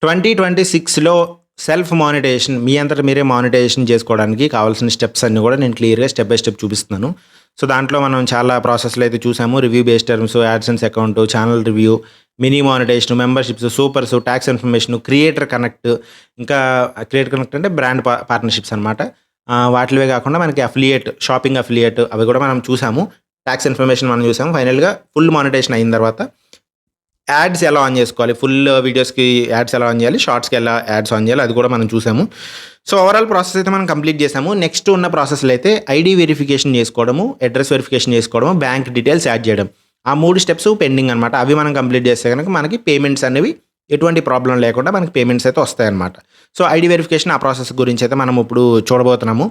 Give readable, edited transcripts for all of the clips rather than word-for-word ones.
2026లో self monetisation మీ అంతట మీరే monetisation చేసుకోవడానికి కావాల్సిన స్టెప్స్ అన్నీ కూడా నేను క్లియర్‌గా స్టెప్ బై స్టెప్ చూపిస్తున్నాను. సో, దాంట్లో మనం చాలా ప్రాసెస్‌లు అయితే చూసాము. Review based terms, AdSense account, channel review, mini monetisation, memberships, supers, tax information, creator connect, ఇంకా క్రియేటర్ కనెక్ట్ అంటే బ్రాండ్ పార్ట్నర్‌షిప్స్ అనమాట. వాటివే కాకుండా మనకి అఫిలియేట్, షాపింగ్ అఫిలియేట్ అవి కూడా మనం చూసాము. టాక్స్ ఇన్ఫర్మేషన్ మనం చూసాము. ఫైనల్‌గా ఫుల్ మానిటైజేషన్ అయిన తర్వాత యాడ్స్ ఎలా ఆన్ చేసుకోవాలి, ఫుల్ వీడియోస్‌కి యాడ్స్ ఎలా ఆన్ చేయాలి, షార్ట్స్‌కి ఎలా యాడ్స్ ఆన్ చేయాలి, అది కూడా మనం చూసాము. సో, ఓవరాల్ ప్రాసెస్ అయితే మనం కంప్లీట్ చేసాము. నెక్స్ట్ ఉన్న ప్రాసెస్‌లో అయితే ఐడీ వెరిఫికేషన్ చేసుకోవడము, అడ్రెస్ వెరిఫికేషన్ చేసుకోవడము, బ్యాంక్ డీటెయిల్స్ యాడ్ చేయడం. ఆ 3 స్టెప్స్ పెండింగ్ అనమాట. అవి మనం కంప్లీట్ చేస్తే గనుక మనకి పేమెంట్స్ అనేవి ఎటువంటి ప్రాబ్లమ్ లేకుండా మనకి పేమెంట్స్ అయితే వస్తాయన్నమాట. సో, ఐడీ వెరిఫికేషన్ ఆ ప్రాసెస్ గురించి అయితే మనం ఇప్పుడు చూడబోతున్నాము.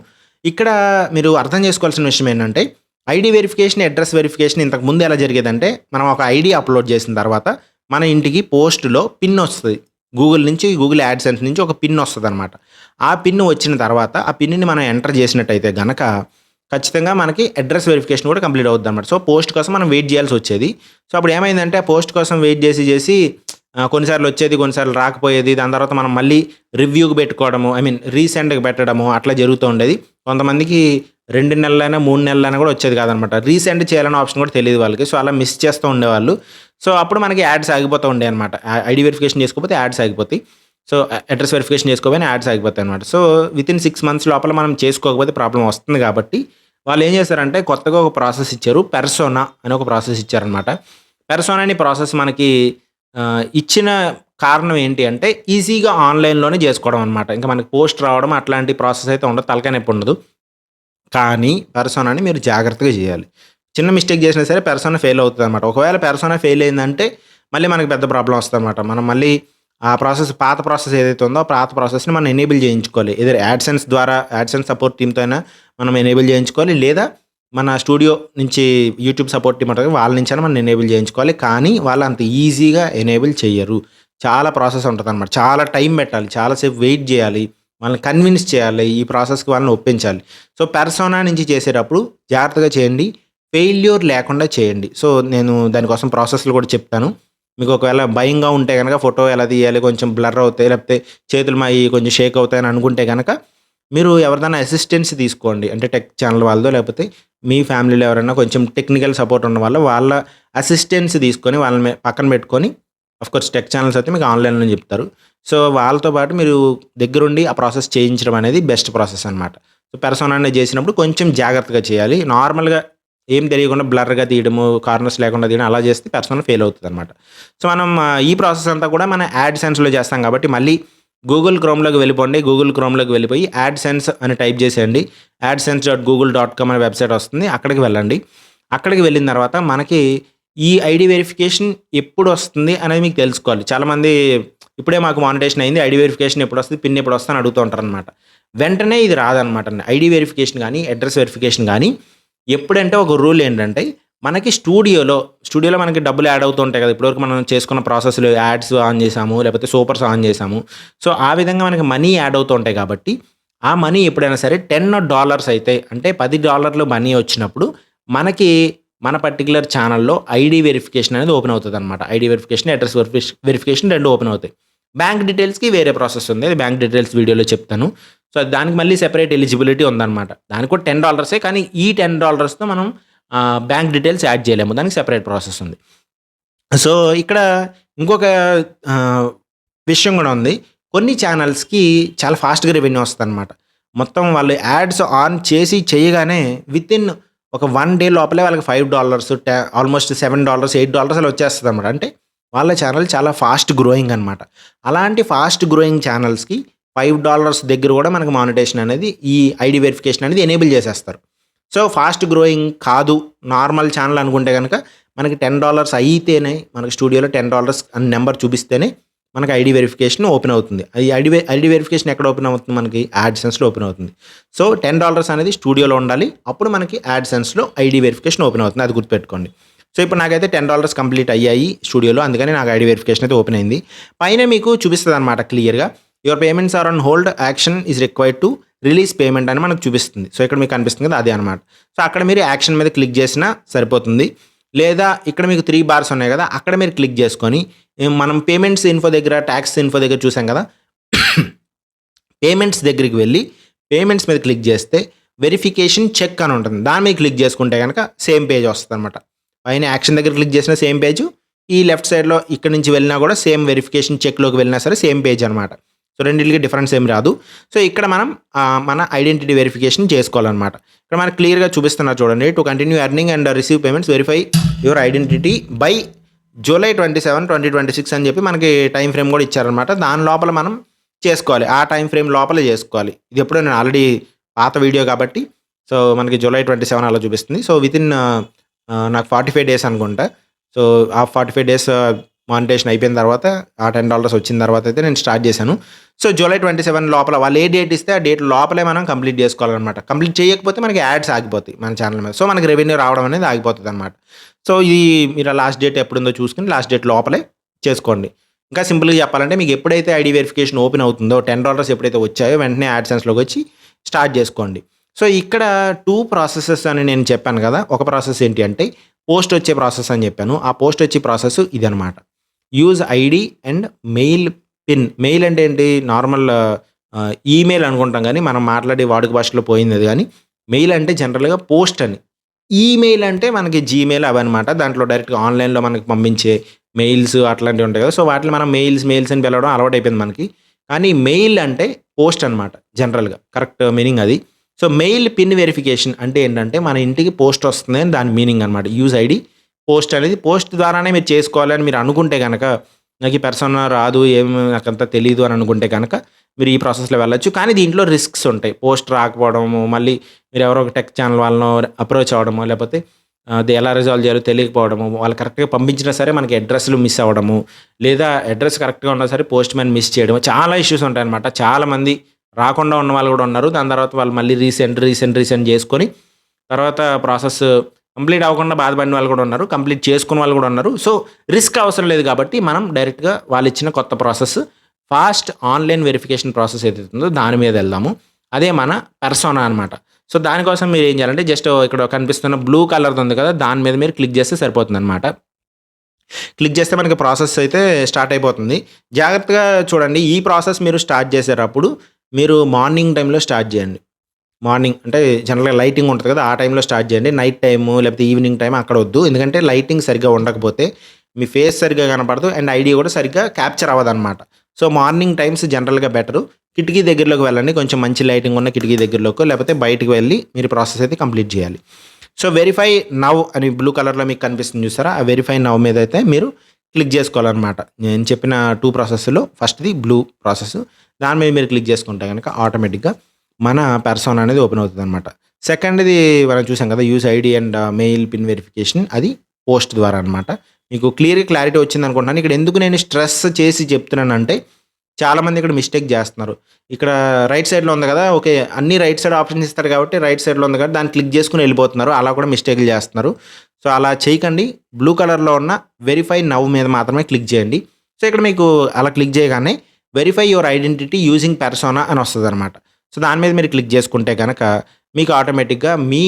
ఇక్కడ మీరు అర్థం చేసుకోవాల్సిన విషయం ఏంటంటే, ఐడీ వెరిఫికేషన్, అడ్రెస్ వెరిఫికేషన్ ఇంతకుముందు ఎలా జరిగేదంటే, మనం ఒక ఐడీ అప్లోడ్ చేసిన తర్వాత మన ఇంటికి పోస్ట్‌లో పిన్ వస్తది. గూగుల్ యాడ్సెన్స్ నుంచి ఒక పిన్ వస్తదనమాట. ఆ పిన్ వచ్చిన తర్వాత ఆ పిన్‌ని మనం ఎంటర్ చేసినట్టయితే గనక ఖచ్చితంగా మనకి అడ్రెస్ వెరిఫికేషన్ కూడా కంప్లీట్ అవుద్దనమాట. సో, పోస్ట్ కోసం మనం వెయిట్ చేయాల్సొచ్చేది. సో, అప్పుడు ఏమైందంటే ఆ పోస్ట్ కోసం వెయిట్ చేసి కొన్నిసార్లు వచ్చేది, కొన్నిసార్లు రాకపోయేది. దాని తర్వాత మనం మళ్ళీ రివ్యూకి పెట్టుకోవడము, రీసెంట్‌గా పెట్టడము అట్లా జరుగుతూ ఉండేది. కొంతమందికి 2 నెలలైనా, 3 నెలలైనా కూడా వచ్చేది కాదనమాట. రీసెంట్ చేయాలనే ఆప్షన్ కూడా తెలీదు వాళ్ళకి. సో, అలా మిస్ చేస్తూ ఉండేవాళ్ళు. సో, అప్పుడు మనకి యాడ్స్ ఆగిపోతూ ఉండేయనమాట. ఐడీ వెరిఫికేషన్ చేసుకోకపోతే యాడ్స్ ఆగిపోతాయి. సో, అడ్రెస్ వెరిఫికేషన్ చేసుకోకపోయినా యాడ్స్ ఆగిపోతాయనమాట. సో, వితిన్ 6 మంత్స్ లోపల మనం చేసుకోకపోతే ప్రాబ్లమ్ వస్తుంది కాబట్టి వాళ్ళు ఏం చేశారంటే కొత్తగా ఒక ప్రాసెస్ ఇచ్చారు. పెర్సోనా అని ఒక ప్రాసెస్ ఇచ్చారనమాట. పెర్సోనా అనే ప్రాసెస్ మనకి ఇచ్చిన కారణం ఏంటి అంటే ఈజీగా ఆన్‌లైన్‌లోనే చేసుకోవడం అనమాట. ఇంకా మనకి పోస్ట్ రావడం అట్లాంటి ప్రాసెస్ అయితే ఉండదు. తలకాయ నొప్పి ఉండదు. కానీ పెర్సోనాని మీరు జాగ్రత్తగా చేయాలి. చిన్న మిస్టేక్ చేసినా సరే పెర్సోనా ఫెయిల్ అవుతదనమాట. ఒకవేళ పెర్సోనా ఫెయిల్ అయిందంటే మళ్ళీ మనకి పెద్ద ప్రాబ్లమ్ వస్తదనమాట. మనం మళ్ళీ ఆ ప్రాసెస్ పాత ప్రాసెస్ ఏదైతే ఉందో ఆ పాత ప్రాసెస్‌ని మనం ఎనేబుల్ చేయించుకోవాలి. ఎయిదర్ యాడ్సెన్స్ ద్వారా యాడ్సెన్స్ సపోర్ట్ టీమ్‌తో అయినా మనం ఎనేబుల్ చేయించుకోవాలి. లేదా మన స్టూడియో నుంచి యూట్యూబ్ సపోర్ట్ టీమ్ ఉంటది. వాళ్ళ నుంచైనా మనం ఎనేబుల్ చేయించుకోవాలి. కానీ వాళ్ళు అంత ఈజీగా ఎనేబుల్ చెయ్యరు. చాలా ప్రాసెస్ ఉంటదనమాట. చాలా టైం పెట్టాలి. చాలా సేపు వెయిట్ చేయాలి. వాళ్ళని కన్విన్స్ చేయాలి. ఈ ప్రాసెస్‌కి వాళ్ళని ఒప్పించాలి. సో, పెర్సోనా నుంచి చేసేటప్పుడు జాగ్రత్తగా చేయండి. ఫెయిల్యూర్ లేకుండా చేయండి. సో, నేను దానికోసం ప్రాసెస్‌లు కూడా చెప్తాను. మీకు ఒకవేళ భయంగా ఉంటే గనక ఫోటో ఎలా తీయాలి, కొంచెం బ్లర్ అవుతాయి, లేకపోతే చేతులు కొంచెం షేక్ అవుతాయని అనుకుంటే గనక మీరు ఎవరిదైనా అసిస్టెన్స్ తీసుకోండి. అంటే టెక్ ఛానల్ వాళ్ళదో లేకపోతే మీ ఫ్యామిలీలో ఎవరైనా కొంచెం టెక్నికల్ సపోర్ట్ ఉన్న వాళ్ళ అసిస్టెన్స్ తీసుకొని వాళ్ళని పక్కన పెట్టుకొని ఆఫ్‌కోర్స్ టెక్ ఛానల్స్ అయితే మీకు ఆన్‌లైన్‌లోనే చెప్తారు. సో, వాళ్ళతో పాటు మీరు దగ్గరుండి ఆ ప్రాసెస్ చేయించడం అనేది బెస్ట్ ప్రాసెస్ అనమాట. సో, పెర్సోనా అనేది చేసినప్పుడు కొంచెం జాగ్రత్తగా చేయాలి. నార్మల్‌గా ఏం తెలియకుండా బ్లర్‌గా తీయడము, కార్నర్స్ లేకుండా తీయడం అలా చేస్తే పెర్సోనా ఫెయిల్ అవుతదనమాట. సో, మనం ఈ ప్రాసెస్ అంతా కూడా మన యాడ్‌సెన్స్‌లో చేస్తాం కాబట్టి మళ్ళీ గూగుల్ క్రోమ్‌లోకి వెళ్ళిపోండి. గూగుల్ క్రోమ్‌లోకి వెళ్ళిపోయి యాడ్‌సెన్స్ అని టైప్ చేసేయండి. adsense.google.com అనే వెబ్‌సైట్ వస్తుంది. అక్కడికి వెళ్ళండి. అక్కడికి వెళ్ళిన తర్వాత మనకి ఈ ఐడీ వెరిఫికేషన్ ఎప్పుడొస్తుంది అనేది మీకు తెలుసుకోవాలి. చాలామంది ఇప్పుడే మాకు మానిటైజేషన్ అయింది. ఐడీ వెరిఫికేషన్ ఎప్పుడొస్తది, పిన్ ఎప్పుడొస్తది అని అడుగుతూ ఉంటారనమాట. వెంటనే ఇది రాదనమాట. ఐడీ వెరిఫికేషన్ గానీ, అడ్రెస్ వెరిఫికేషన్ గానీ ఎప్పుడంటే ఒక రూల్ ఏంటంటే మనకి స్టూడియోలో మనకి డబ్బులు యాడ్ అవుతూ ఉంటాయి కదా! ఇప్పటివరకు మనం చేసుకున్న ప్రాసెస్‌లో యాడ్స్ ఆన్ చేసాము, లేకపోతే సూపర్స్ ఆన్ చేసాము. సో, ఆ విధంగా మనకి మనీ యాడ్ అవుతూ ఉంటాయి కాబట్టి ఆ మనీ ఎప్పుడైనా సరే $10 అయితే అంటే $10 మనీ వచ్చినప్పుడు మనకి మన పర్టిక్యులర్ ఛానెల్‌లో ఐడీ వెరిఫికేషన్ అనేది ఓపెన్ అవుతదనమాట. ID verification, address verification 2 open అవుతాయి. బ్యాంక్ డీటెయిల్స్‌కి వేరే ప్రాసెస్ ఉంది. అది బ్యాంక్ డీటెయిల్స్ వీడియోలో చెప్తాను. సో, దానికి మళ్ళీ సెపరేట్ ఎలిజిబిలిటీ ఉందనమాట. దానికి కూడా $10 కానీ ఈ $10తో మనం బ్యాంక్ డీటెయిల్స్ యాడ్ చేయలేము. దానికి సెపరేట్ ప్రాసెస్ ఉంది. సో, ఇక్కడ ఇంకొక విషయం కూడా ఉంది. కొన్ని ఛానల్స్‌కి చాలా ఫాస్ట్‌గా రెవెన్యూ వస్తదనమాట. మొత్తం వాళ్ళు యాడ్స్ ఆన్ చేసి చేయగానే వితిన్ ఒక 1 డే లోపలే వాళ్ళకి $5 ఆల్మోస్ట్ $7, $8 అలా వచ్చేస్తదనమాట. అంటే వాళ్ళ ఛానల్ చాలా ఫాస్ట్ గ్రోయింగ్ అనమాట. అలాంటి ఫాస్ట్ గ్రోయింగ్ ఛానల్స్‌కి $5 దగ్గర కూడా మనకి మానిటైజేషన్ అనేది ఈ ఐడీ వెరిఫికేషన్ అనేది ఎనేబుల్ చేసేస్తారు. సో, ఫాస్ట్ గ్రోయింగ్ కాదు, నార్మల్ ఛానల్ అనుకుంటే గనక మనకి $10 అయితేనే మనకి స్టూడియోలో $10 అని నెంబర్ చూపిస్తేనే మనకి ఐడీ వెరిఫికేషన్ ఓపెన్ అవుతుంది. ఈ ఐడీ వెరిఫికేషన్ ఎక్కడ ఓపెన్ అవుతుంది మనకి యాడ్‌సెన్స్‌లో ఓపెన్ అవుతుంది. సో, $10 అనేది స్టూడియోలో ఉండాలి. అప్పుడు మనకి యాడ్‌సెన్స్‌లో ఐడీ వెరిఫికేషన్ ఓపెన్ అవుతుంది. అది గుర్తుపెట్టుకోండి. సో, ఇప్పుడు నాకైతే $10 కంప్లీట్ అయ్యాయి స్టూడియోలో. అందుకని నాకు ఐడీ వెరిఫికేషన్ అయితే ఓపెన్ అయింది. పైన మీకు చూపిస్తదనమాట క్లియర్‌గా. Your payments are on hold, action is required to release payment అని మనకు చూపిస్తుంది. సో, ఇక్కడ మీకు కనిపిస్తుంది కదా! అదే అనమాట. సో, అక్కడ మీరు యాక్షన్ మీద క్లిక్ చేసినా సరిపోతుంది. లేదా ఇక్కడ మీకు 3 బార్స్ ఉన్నాయి కదా! అక్కడ మీరు క్లిక్ చేసుకొని మనం పేమెంట్స్ ఇన్ఫో దగ్గర, టాక్స్ ఇన్ఫో దగ్గర చూసాం కదా! పేమెంట్స్ దగ్గరికి వెళ్ళి పేమెంట్స్ మీద క్లిక్ చేస్తే వెరిఫికేషన్ చెక్ అని ఉంటుంది. దాని మీద క్లిక్ చేసుకుంటే గనక సేమ్ పేజ్ వస్తదనమాట. పైన యాక్షన్ దగ్గర క్లిక్ చేసిన సేమ్ పేజు, ఈ లెఫ్ట్ సైడ్‌లో ఇక్కడి నుంచి వెళ్ళినా కూడా సేమ్ వెరిఫికేషన్ చెక్‌లోకి వెళ్ళినా సరే సేమ్ పేజ్ అనమాట. సో రెండిటికి డిఫరెన్స్ ఏమి రాదు. సో ఇక్కడ మనం మన ఐడెంటిటీ వెరిఫికేషన్ చేసుకోవాలనమాట. ఇక్కడ మనకు క్లియర్‌గా చూపిస్తున్నారు చూడండి. To continue earning and receive payments verify your identity by July 27, 2026 అని చెప్పి మనకి టైమ్ ఫ్రేమ్ కూడా ఇచ్చారనమాట. దాని లోపల మనం చేసుకోవాలి. ఆ టైమ్ ఫ్రేమ్ లోపలే చేసుకోవాలి. ఇది ఎప్పుడో నేను ఆల్రెడీ పాత వీడియో కాబట్టి సో మనకి జూలై 27 అలా చూపిస్తుంది. సో వితిన్ నాకు 45 డేస్ అనుకుంటా. సో ఆ 45 డేస్ మానిటైజేషన్ అయిపోయిన తర్వాత ఆ $10 వచ్చిన తర్వాత అయితే నేను స్టార్ట్ చేశాను. సో జూలై 27 లోపల వాళ్ళు ఏ డేట్ ఇస్తే ఆ డేట్ లోపలే మనం కంప్లీట్ చేసుకోవాలనమాట. కంప్లీట్ చేయకపోతే మనకి యాడ్స్ ఆగిపోతాయి మన ఛానల్ మీద. సో మనకి రెవెన్యూ రావడం అనేది ఆగిపోతుందనమాట. సో ఇది మీరు లాస్ట్ డేట్ ఎప్పుడుందో చూసుకొని లాస్ట్ డేట్ లోపలే చేసుకోండి. ఇంకా సింపుల్‌గా చెప్పాలంటే మీకు ఎప్పుడైతే ఐడీ వెరిఫికేషన్ ఓపెన్ అవుతుందో $10 ఎప్పుడైతే వచ్చాయో వెంటనే యాడ్సెన్స్‌లోకి వచ్చి స్టార్ట్ చేసుకోండి. సో ఇక్కడ 2 ప్రాసెసెస్ అని నేను చెప్పాను కదా! ఒక ప్రాసెస్ ఏంటి అంటే పోస్ట్ వచ్చే ప్రాసెస్ అని చెప్పాను. ఆ పోస్ట్ వచ్చే ప్రాసెస్ ఇదనమాట. Use ID and mail pin. Mail అంటే ఏంటి? నార్మల్ ఈమెయిల్ అనుకుంటాం గానీ మనం మాట్లాడే వాడుక భాషలో పోయింది అది గానీ మెయిల్ అంటే జనరల్‌గా పోస్ట్ అని. ఈమెయిల్ అంటే మనకి జీమెయిల్ అవన్నమాట. దాంట్లో డైరెక్ట్‌గా ఆన్‌లైన్‌లో మనకు పంపించే మెయిల్స్ అట్లాంటివి ఉంటాయి కదా! సో వాటిని మనం మెయిల్స్ అని పిలవడం అలవాటైపోయింది మనకి. కానీ మెయిల్ అంటే పోస్ట్ అనమాట జనరల్‌గా. కరెక్ట్ మీనింగ్ అది. సో మెయిల్ పిన్ వెరిఫికేషన్ అంటే ఏంటంటే మన ఇంటికి పోస్ట్ వస్తుంది అని దాని మీనింగ్ అనమాట. యూజ్ ఐడీ పోస్ట్ అనేది పోస్ట్ ద్వారానే మీరు చేసుకోవాలి అని మీరు అనుకుంటే గనక నాకు ఈ పర్సన్ రాదు ఏమి నాకంతా తెలీదు అని అనుకుంటే కనుక మీరు ఈ ప్రాసెస్‌లో వెళ్ళొచ్చు. కానీ దీంట్లో రిస్క్స్ ఉంటాయి. పోస్ట్ రాకపోవడము, మళ్ళీ మీరు ఎవరో ఒక టెక్ ఛానల్ వాళ్ళనో అప్రోచ్ అవ్వడమో, లేకపోతే అది ఎలా రిజాల్వ్ చేయాలో తెలియకపోవడము, వాళ్ళు కరెక్ట్‌గా పంపించినా సరే మనకి అడ్రెస్‌లు మిస్ అవ్వడము, లేదా అడ్రెస్ కరెక్ట్‌గా ఉన్నా సరే పోస్ట్ మ్యాన్ మిస్ చేయడము, చాలా ఇష్యూస్ ఉంటాయన్నమాట. చాలామంది రాకుండా ఉన్న వాళ్ళు కూడా ఉన్నారు. దాని తర్వాత వాళ్ళు మళ్ళీ రీసెండ్ చేసుకొని తర్వాత ప్రాసెస్ కంప్లీట్ అవ్వకుండా బాధపడిన వాళ్ళు కూడా ఉన్నారు. కంప్లీట్ చేసుకున్న వాళ్ళు కూడా ఉన్నారు. సో రిస్క్ అవసరం లేదు కాబట్టి మనం డైరెక్ట్‌గా వాళ్ళు ఇచ్చిన కొత్త process fast online verification process ఏదైతే ఉందో దాని మీద వెళ్దాము. అదే మన పెర్సోనా అనమాట. సో దానికోసం మీరు ఏం చేయాలంటే జస్ట్ ఇక్కడ కనిపిస్తున్న బ్లూ కలర్‌ది ఉంది కదా! దాని మీద మీరు క్లిక్ చేస్తే సరిపోతుందనమాట. క్లిక్ చేస్తే మనకి ప్రాసెస్ అయితే స్టార్ట్ అయిపోతుంది. జాగ్రత్తగా చూడండి. ఈ ప్రాసెస్ మీరు స్టార్ట్ చేసేటప్పుడు మీరు మార్నింగ్ టైంలో స్టార్ట్ చేయండి. మార్నింగ్ అంటే జనరల్‌గా లైటింగ్ ఉంటది కదా! ఆ టైంలో స్టార్ట్ చేయండి. నైట్ టైము లేకపోతే ఈవినింగ్ టైమ్ అక్కడ వద్దు. ఎందుకంటే లైటింగ్ సరిగ్గా ఉండకపోతే మీ ఫేస్ సరిగ్గా కనపడదు. అండ్ ఐడీ కూడా సరిగ్గా క్యాప్చర్ అవ్వదనమాట. సో మార్నింగ్ టైమ్స్ జనరల్‌గా బెటరు. కిటికీ దగ్గరలోకి వెళ్ళండి. కొంచెం మంచి లైటింగ్ ఉన్న కిటికీ దగ్గరలోకో లేకపోతే బయటికి వెళ్ళి మీరు ప్రాసెస్ అయితే కంప్లీట్ చేయాలి. సో వెరిఫై నౌ అని బ్లూ కలర్‌లో మీకు కనిపిస్తుంది చూసారా? ఆ వెరిఫై నౌ మీద అయితే మీరు క్లిక్ చేసుకోవాలనమాట. నేను చెప్పిన 2 ప్రాసెస్‌లో ఫస్ట్‌ది బ్లూ ప్రాసెస్. దాని మీద మీరు క్లిక్ చేసుకుంటే గనక ఆటోమేటిక్‌గా మన పెర్సోనా అనేది ఓపెన్ అవుతదనమాట. సెకండ్‌ది మనం చూసాం కదా! Use ID and mail pin verification అది పోస్ట్ ద్వారా అనమాట. మీకు క్లారిటీ వచ్చిందనుకుంటున్నాను. ఇక్కడ ఎందుకు నేను స్ట్రెస్ చేసి చెప్తున్నానంటే చాలామంది ఇక్కడ మిస్టేక్ చేస్తున్నారు. ఇక్కడ రైట్ సైడ్‌లో ఉంది కదా! ఓకే. అన్ని రైట్ సైడ్ ఆప్షన్స్ ఇస్తాడు కాబట్టి రైట్ సైడ్‌లో ఉంది కాబట్టి దాన్ని క్లిక్ చేసుకొని వెళ్ళిపోతున్నారు. అలా కూడా మిస్టేక్‌లు చేస్తున్నారు. సో అలా చేయకండి. బ్లూ కలర్‌లో ఉన్న వెరిఫై నౌ మీద మాత్రమే క్లిక్ చేయండి. సో ఇక్కడ మీకు అలా క్లిక్ చేయగానే verify your identity using persona అని వస్తదనమాట. సో దాని మీద మీరు క్లిక్ చేసుకుంటే గనక మీకు ఆటోమేటిక్‌గా మీ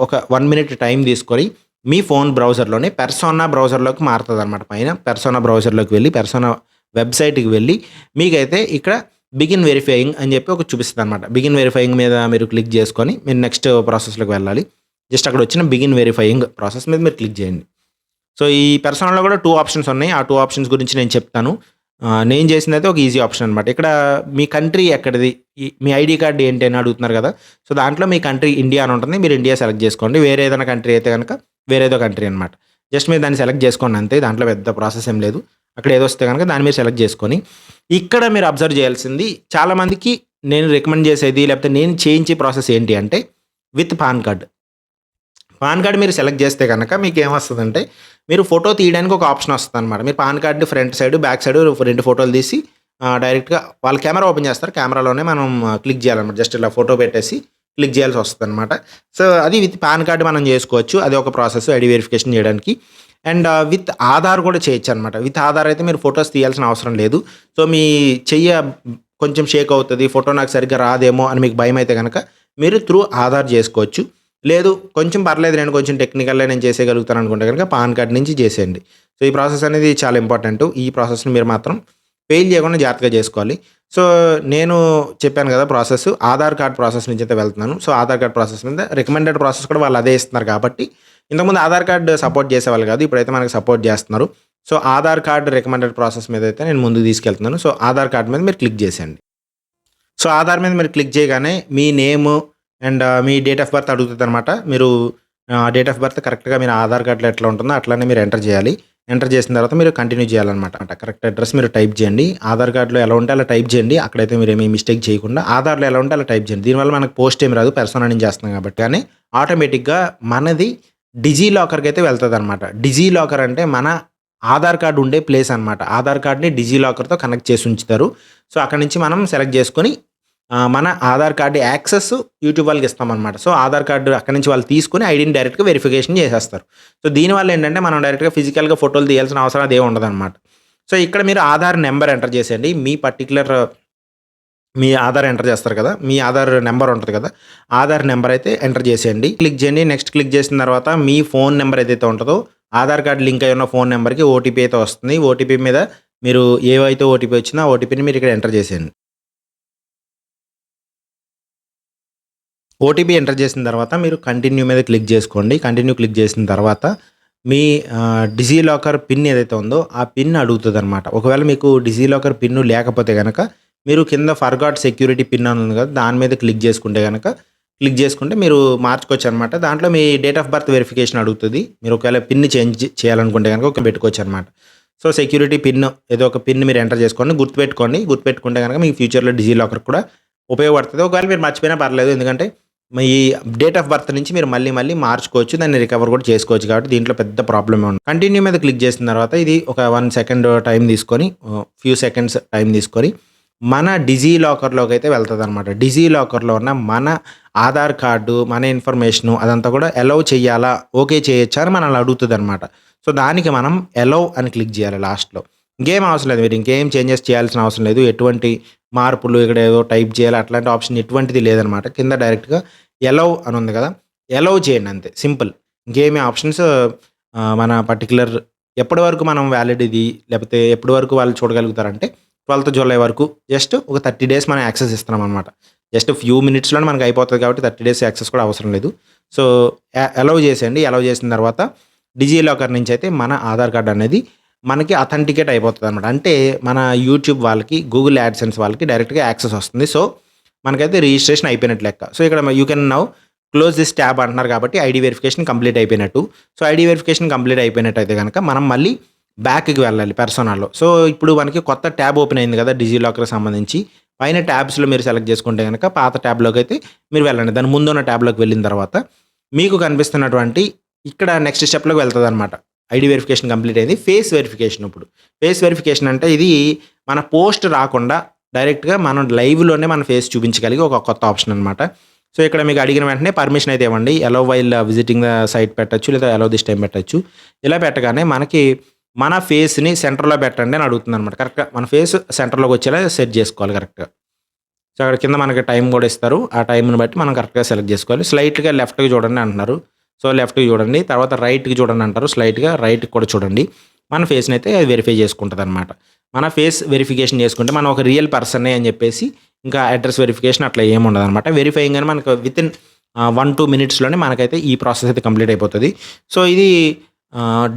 ఒక 1 మినిట్ టైం తీసుకొని మీ ఫోన్ బ్రౌజర్‌లోనే పెర్సోనా బ్రౌజర్‌లోకి మారుతదనమాట. పైన పెర్సోనా బ్రౌజర్‌లోకి వెళ్ళి పెర్సోనా వెబ్‌సైట్‌కి వెళ్ళి మీకైతే ఇక్కడ బిగిన్ వెరిఫైయింగ్ అని చెప్పి ఒకటి చూపిస్తదనమాట. బిగిన్ వెరిఫైయింగ్ మీద మీరు క్లిక్ చేసుకొని మీరు నెక్స్ట్ ప్రాసెస్‌లోకి వెళ్ళాలి. జస్ట్ అక్కడ వచ్చిన బిగిన్ వెరిఫైయింగ్ ప్రాసెస్ మీద మీరు క్లిక్ చేయండి. సో ఈ పెర్సోనాలో కూడా 2 ఆప్షన్స్ ఉన్నాయి. ఆ 2 ఆప్షన్స్ గురించి నేను చెప్తాను. నేను చేసిందైతే ఒక ఈజీ ఆప్షన్ అనమాట. ఇక్కడ మీ కంట్రీ ఎక్కడిది? మీ ఐడీ కార్డ్ ఏంటి అని అడుగుతున్నారు కదా! సో దాంట్లో మీ కంట్రీ ఇండియా అని ఉంటుంది. మీరు ఇండియా సెలెక్ట్ చేసుకోండి. వేరే ఏదైనా కంట్రీ అయితే గనక వేరేదో కంట్రీ అనమాట. జస్ట్ మీరు దాన్ని సెలెక్ట్ చేసుకోండి అంతే. దాంట్లో పెద్ద ప్రాసెస్ ఏం లేదు. అక్కడ ఏదొస్తే గనక దాన్ని మీరు సెలెక్ట్ చేసుకొని ఇక్కడ మీరు అబ్జర్వ్ చేయాల్సింది చాలామందికి నేను రికమెండ్ చేసేది లేకపోతే నేను చేయించే ప్రాసెస్ ఏంటి అంటే with pan card. Pan card మీరు సెలెక్ట్ చేస్తే గనక మీకేమొస్తదంటే, మీరు ఫోటో తీయడానికి ఒక ఆప్షన్ వస్తదనమాట. మీరు పాన్ కార్డ్‌ని ఫ్రంట్ సైడ్, బ్యాక్ సైడ్ 2 ఫోటోలు తీసి డైరెక్ట్‌గా వాళ్ళు కెమెరా ఓపెన్ చేస్తారు. కెమెరాలోనే మనం క్లిక్ చేయాలనమాట. జస్ట్ ఇలా ఫోటో పెట్టేసి క్లిక్ చేయాల్సి వస్తదనమాట. సో అది విత్ పాన్ కార్డ్ మనం చేసుకోవచ్చు. అది ఒక ప్రాసెస్ ఐడీ వెరిఫికేషన్ చేయడానికి. అండ్ విత్ ఆధార్ కూడా చేయొచ్చనమాట. విత్ ఆధార్ అయితే మీరు ఫోటోస్ తీయాల్సిన అవసరం లేదు. సో మీ చెయ్య కొంచెం షేక్ అవుతది. ఫోటో నాకు సరిగ్గా రాదేమో అని మీకు భయమైతే గనక మీరు త్రూ ఆధార్ చేసుకోవచ్చు. లేదు కొంచెం పర్లేదు నేను కొంచెం టెక్నికల్‌గా నేను చేసేయగలుగుతాను అనుకుంటే గనుక పాన్ కార్డ్ నుంచి చేసేయండి. సో, ఈ ప్రాసెస్ అనేది చాలా ఇంపార్టెంటు. ఈ ప్రాసెస్‌ని మీరు మాత్రం ఫెయిల్ చేయకుండా జాగ్రత్తగా చేసుకోవాలి. సో, నేను చెప్పాను కదా ప్రాసెస్ ఆధార్ కార్డ్ ప్రాసెస్ నుంచి అయితే వెళ్తున్నాను. సో, ఆధార్ కార్డ్ ప్రాసెస్ మీద రికమెండెడ్ ప్రాసెస్ కూడా వాళ్ళు అదే ఇస్తున్నారు కాబట్టి, ఇంతకుముందు ఆధార్ కార్డ్ సపోర్ట్ చేసేవాళ్ళు కాదు. ఇప్పుడైతే మనకు సపోర్ట్ చేస్తున్నారు. So, Aadhaar card recommended process మీద అయితే నేను ముందుకు తీసుకెళ్తున్నాను. సో, ఆధార్ కార్డ్ మీద మీరు క్లిక్ చేసేయండి. సో, ఆధార్ మీద మీరు క్లిక్ చేయగానే మీ నేము అండ్ మీ డేట్ ఆఫ్ బర్త్ అడుగుతదనమాట. మీరు డేట్ ఆఫ్ బర్త్ కరెక్ట్‌గా మీరు ఆధార్ కార్డ్‌లో ఎట్లా ఉంటుందో అట్లానే మీరు ఎంటర్ చేయాలి. ఎంటర్ చేసిన తర్వాత మీరు కంటిన్యూ చేయాలనమాట. కరెక్ట్ అడ్రెస్ మీరు టైప్ చేయండి. ఆధార్ కార్డ్‌లో ఎలా ఉంటే అలా టైప్ చేయండి. అక్కడైతే మీరేమి మిస్టేక్ చేయకుండా ఆధార్‌లో ఎలా ఉంటే అలా టైప్ చేయండి. దీనివల్ల మనకు పోస్ట్ ఏమి రాదు. పర్సనల్ నుంచి చేస్తున్నాం కాబట్టి. కానీ ఆటోమేటిక్‌గా మనది డిజీ లాకర్‌కి అయితే వెళ్తదనమాట. డిజీ లాకర్ అంటే మన ఆధార్ కార్డ్ ఉండే ప్లేస్ అనమాట. ఆధార్ కార్డ్‌ని డిజీ లాకర్‌తో కనెక్ట్ చేసి ఉంచుతారు. సో, అక్కడి నుంచి మనం సెలెక్ట్ చేసుకొని మన ఆధార్ కార్డ్ యాక్సెస్ యూట్యూబ్ వాళ్ళకి ఇస్తామనమాట. సో, ఆధార్ కార్డ్ అక్కడి నుంచి వాళ్ళు తీసుకొని ఐడీని డైరెక్ట్‌గా వెరిఫికేషన్ చేసేస్తారు. సో, దీనివల్ల ఏంటంటే మనం డైరెక్ట్‌గా ఫిజికల్‌గా ఫోటోలు తీయాల్సిన అవసరం అదేం ఉండదనమాట. సో, ఇక్కడ మీరు ఆధార్ నెంబర్ ఎంటర్ చేసేయండి. మీ ఆధార్ ఎంటర్ చేస్తారు కదా! మీ ఆధార్ నెంబర్ ఉంటది కదా! ఆధార్ నెంబర్ అయితే ఎంటర్ చేసేయండి. క్లిక్ చేయండి. నెక్స్ట్ క్లిక్ చేసిన తర్వాత మీ ఫోన్ నెంబర్ ఏదైతే ఉంటదో ఆధార్ కార్డ్ లింక్ అయి ఉన్న ఫోన్ నెంబర్‌కి ఓటీపీ అయితే వస్తుంది. ఓటీపీ మీద మీరు ఏవైతే ఓటీపీ వచ్చిందో ఆ ఓటీపీని మీరు ఇక్కడ ఎంటర్ చేసేయండి. ఓటీపీ ఎంటర్ చేసిన తర్వాత మీరు కంటిన్యూ మీద క్లిక్ చేసుకోండి. కంటిన్యూ క్లిక్ చేసిన తర్వాత మీ డిజీ లాకర్ పిన్ ఏదైతే ఉందో ఆ పిన్ అడుగుతదనమాట. ఒకవేళ మీకు డిజీ లాకర్ పిన్ లేకపోతే గనక మీరు కింద ఫర్గాట్ సెక్యూరిటీ పిన్ అని ఉంది కదా! దాని మీద క్లిక్ చేసుకుంటే మీరు మార్చుకోవచ్చనమాట. దాంట్లో మీ డేట్ ఆఫ్ బర్త్ వెరిఫికేషన్ అడుగుతది. మీరు ఒకవేళ పిన్ చేంజ్ చేయాలనుకుంటే గనక పెట్టుకోవచ్చనమాట. సో, సెక్యూరిటీ పిన్ ఏదో ఒక పిన్ మీరు ఎంటర్ చేసుకోండి. గుర్తుపెట్టుకుంటే గనక మీకు ఫ్యూచర్‌లో డిజీ లాకర్ కూడా ఉపయోగపడుతది. ఒకవేళ మీరు మర్చిపోయినా పర్లేదు. ఎందుకంటే మీ డేట్ ఆఫ్ బర్త్ నుంచి మీరు మళ్ళీ మార్చుకోవచ్చు. దాన్ని రికవర్ కూడా చేసుకోవచ్చు కాబట్టి దీంట్లో పెద్ద ప్రాబ్లమ్ ఉండదు. కంటిన్యూ మీద క్లిక్ చేసిన తర్వాత ఇది ఒక 1 సెకండ్ టైం తీసుకొని ఫ్యూ సెకండ్స్ టైం తీసుకొని మన డిజీ లాకర్‌లోకి అయితే వెళ్తదనమాట. డిజీ లాకర్‌లో ఉన్న మన ఆధార్ కార్డు, మన ఇన్ఫర్మేషను అదంతా కూడా అలౌ చేయాలా? ఓకే చేయొచ్చా? అని మనల్ని అడుగుతదనమాట. సో, దానికి మనం అలౌ అని క్లిక్ చేయాలి లాస్ట్‌లో. ఇంకేం అవసరం లేదు. మీరు ఇంకేం చేంజెస్ చేయాల్సిన అవసరం లేదు. ఎటువంటి మార్పులు ఇక్కడ ఏదో టైప్ చేయాలి అట్లాంటి ఆప్షన్ ఎటువంటిది లేదనమాట. కింద డైరెక్ట్‌గా అలౌ అని ఉంది కదా! అలౌ చేయండి అంతే సింపుల్. ఇంకేమి ఆప్షన్స్ మన పర్టిక్యులర్ ఎప్పటి వరకు మనం వ్యాలిడ్ ఇది లేకపోతే ఎప్పటి వరకు వాళ్ళు చూడగలుగుతారంటే 12థ్ జూలై వరకు జస్ట్ ఒక 30 డేస్ మనం యాక్సెస్ ఇస్తున్నామనమాట. జస్ట్ ఫ్యూ మినిట్స్‌లోనే మనకు అయిపోతది కాబట్టి 30 డేస్ యాక్సెస్ కూడా అవసరం లేదు. సో, అలౌ చేసేయండి. అలౌ చేసిన తర్వాత డిజీ లాకర్ నుంచి అయితే మన ఆధార్ కార్డ్ అనేది మనకి అథెంటికేట్ అయిపోతదనమాట. అంటే మన యూట్యూబ్ వాళ్ళకి, గూగుల్ యాడ్సెన్స్ వాళ్ళకి డైరెక్ట్‌గా యాక్సెస్ వస్తుంది. సో, మనకైతే రిజిస్ట్రేషన్ అయిపోయినట్టు లెక్క. సో, ఇక్కడ you can now close this tab అంటున్నారు కాబట్టి ఐడీ వెరిఫికేషన్ కంప్లీట్ అయిపోయినట్టు. సో, ఐడీ వెరిఫికేషన్ కంప్లీట్ అయిపోయినట్టయితే గనక మనం మళ్ళీ బ్యాక్‌కి వెళ్ళాలి పర్సనల్‌లో. సో, ఇప్పుడు మనకి కొత్త ట్యాబ్ ఓపెన్ అయింది కదా! డిజీ లాకర్‌కి సంబంధించి. పైన ట్యాబ్స్‌లో మీరు సెలెక్ట్ చేసుకుంటే గనక పాత ట్యాబ్‌లోకి అయితే మీరు వెళ్ళండి. దాని ముందున్న ట్యాబ్‌లోకి వెళ్ళిన తర్వాత మీకు కనిపిస్తున్నటువంటి ఇక్కడ నెక్స్ట్ స్టెప్‌లోకి వెళ్తదనమాట. ఐడీ వెరిఫికేషన్ కంప్లీట్ అయింది. ఫేస్ వెరిఫికేషన్ ఇప్పుడు. ఫేస్ వెరిఫికేషన్ అంటే ఇది మన పోస్ట్ రాకుండా డైరెక్ట్‌గా మనం లైవ్‌లోనే మన ఫేస్ చూపించగలిగే ఒక కొత్త ఆప్షన్ అనమాట. సో, ఇక్కడ మీకు అడిగిన వెంటనే పర్మిషన్ అయితే ఇవ్వండి. Allow while visiting the site పెట్టొచ్చు. లేదా అలౌ దిస్ టైమ్ పెట్టొచ్చు. ఇలా పెట్టగానే మనకి మన ఫేస్‌ని సెంటర్‌లో పెట్టండి అని అడుగుతుందనమాట. కరెక్ట్‌గా మన ఫేస్ సెంటర్‌లోకి వచ్చేలా సెట్ చేసుకోవాలి కరెక్ట్‌గా. సో, అక్కడ కింద మనకి టైం కూడా ఇస్తారు. ఆ టైంని బట్టి మనం కరెక్ట్‌గా సెలెక్ట్ చేసుకోవాలి. స్లైట్‌గా లెఫ్ట్‌కి చూడండి అంటున్నారు. సో, లెఫ్ట్‌కి చూడండి. తర్వాత రైట్‌కి చూడండి అంటారు. స్లైట్‌గా రైట్‌కి కూడా చూడండి. మన ఫేస్‌ని అయితే వెరిఫై చేసుకుంటదనమాట. మన ఫేస్ వెరిఫికేషన్ చేసుకుంటే మనం ఒక రియల్ పర్సనే అని చెప్పేసి ఇంకా అడ్రెస్ వెరిఫికేషన్ అట్లా ఏమి ఉండదనమాట. వెరిఫైయింగ్ అని మనకు వితిన్ 1-2 మినిట్స్‌లోనే మనకైతే ఈ ప్రాసెస్ అయితే కంప్లీట్ అయిపోతది. సో, ఇది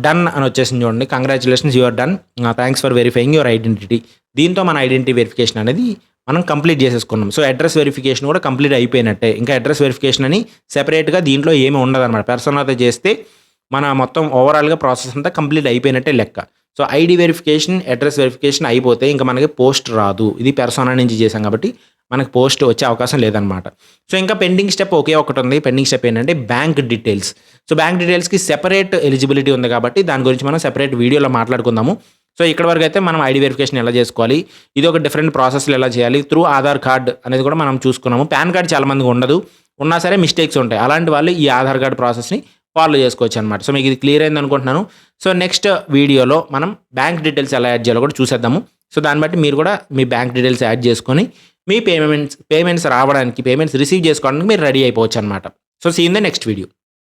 డన్ అని వచ్చేసింది చూడండి. Congratulations you are done. Thanks for verifying your identity. దీంతో మన ఐడెంటిటీ వెరిఫికేషన్ అనేది మనం కంప్లీట్ చేసేసుకున్నాం. సో, అడ్రెస్ వెరిఫికేషన్ కూడా కంప్లీట్ అయిపోయినట్టే. ఇంకా అడ్రెస్ వెరిఫికేషన్ అని సెపరేట్‌గా దీంట్లో ఏమి ఉండదనమాట. పర్సనల్‌తో చేస్తే మన మొత్తం ఓవరాల్‌గా ప్రాసెస్ అంతా కంప్లీట్ అయిపోయినట్టే లెక్క. So, ID verification, address verification అయిపోతే ఇంకా మనకి పోస్ట్ రాదు. ఇది పర్సోనా నుంచి చేసాం కాబట్టి మనకు పోస్ట్ వచ్చే అవకాశం లేదనమాట. సో, ఇంకా పెండింగ్ స్టెప్ ఒకే ఒకటి ఉంది. పెండింగ్ స్టెప్ ఏంటంటే బ్యాంక్ డీటెయిల్స్. సో, బ్యాంక్ డీటెయిల్స్‌కి సెపరేట్ ఎలిజిబిలిటీ ఉంది కాబట్టి దాని గురించి మనం సెపరేట్ వీడియోలో మాట్లాడుకుందాము. సో, ఇక్కడి వరకు అయితే మనం ఐడీ వెరిఫికేషన్ ఎలా చేసుకోవాలి, ఇది ఒక డిఫరెంట్ ప్రాసెస్‌లో ఎలా చేయాలి, త్రూ ఆధార్ కార్డ్ అనేది కూడా మనం చూసుకున్నాము. పాన్ కార్డ్ చాలా మందికి ఉండదు. ఉన్నా సరే మిస్టేక్స్ ఉంటాయి. అలాంటి వాళ్ళు ఈ ఆధార్ కార్డ్ ప్రాసెస్‌ని ఫాలో చేసుకోవచ్చు అనమాట. సో, మీకు ఇది క్లియర్ అయింది అనుకుంటున్నాను. సో, నెక్స్ట్ వీడియోలో మనం బ్యాంక్ డీటెయిల్స్ ఎలా యాడ్ చేయాలో కూడా చూసేద్దాము. సో, దాన్ని బట్టి మీరు కూడా మీ బ్యాంక్ డీటెయిల్స్ యాడ్ చేసుకొని మీ పేమెంట్స్ రావడానికి, పేమెంట్స్ రిసీవ్ చేసుకోవడానికి మీరు రెడీ అయిపోవచ్చు అనమాట. So see in the next video.